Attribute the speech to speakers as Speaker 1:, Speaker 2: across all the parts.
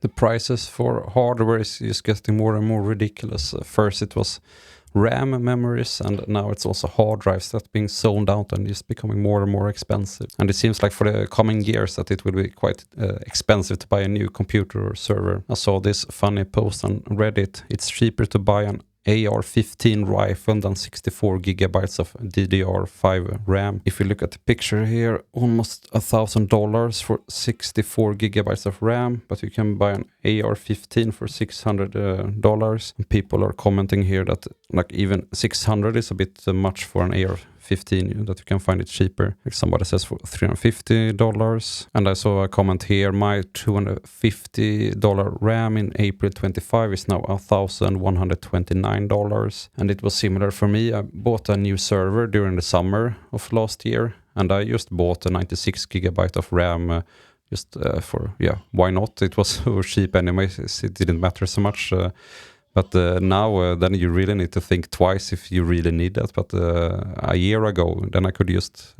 Speaker 1: The prices for hardware is just getting more and more ridiculous. First it was RAM memories, and now it's also hard drives that being sold out and is becoming more and more expensive. And it seems like for the coming years that it will be quite expensive to buy a new computer or server. I saw this funny post on Reddit. It's cheaper to buy an AR-15 rifle than 64 gigabytes of DDR5 RAM. If you look at the picture here, almost $1,000 for 64 gigabytes of RAM, but you can buy an AR-15 for $600. And people are commenting here that like even 600 is a bit much for an AR-15, that you can find it cheaper. Like somebody says for $350. And I saw a comment here, my $250 RAM in April 25 is now $1,129. And it was similar for me. I bought a new server during the summer of last year, and I just bought a 96 gigabyte of RAM for, why not? It was so cheap anyway, it didn't matter so much. But now, then you really need to think twice if you really need that. But a year ago, then I could just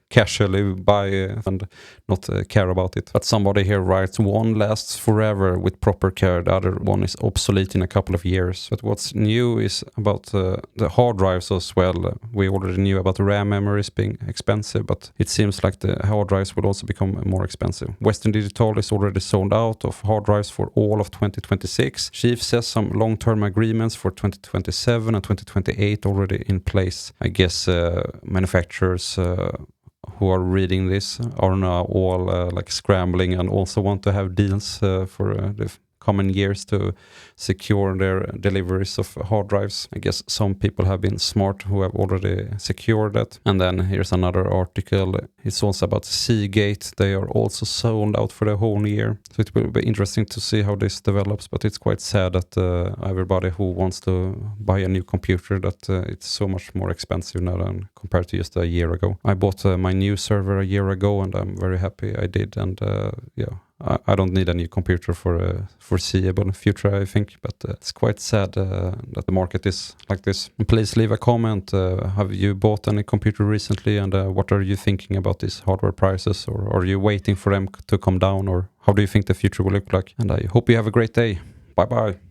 Speaker 1: casually buy and not care about it. But somebody here writes, one lasts forever with proper care, the other one is obsolete in a couple of years. But what's new is about the hard drives as well. We already knew about the RAM memories being expensive, but it seems like the hard drives will also become more expensive. Western Digital is already sold out of hard drives for all of 2026. Chief says some long-term agreements for 2027 and 2028 already in place. I guess manufacturers who are reading this are now all like scrambling and also want to have deals for the coming years to secure their deliveries of hard drives. I guess some people have been smart who have already secured that. And then here's another article. It's also about Seagate. They are also sold out for the whole year. So it will be interesting to see how this develops, but it's quite sad that everybody who wants to buy a new computer, that it's so much more expensive now than compared to just a year ago. I bought my new server a year ago and I'm very happy I did. And I don't need a new computer for a foreseeable future, I think, but it's quite sad that the market is like this. And please leave a comment. Have you bought any computer recently, and what are you thinking about these hardware prices, or are you waiting for them to come down, or how do you think the future will look like? And I hope you have a great day. Bye bye.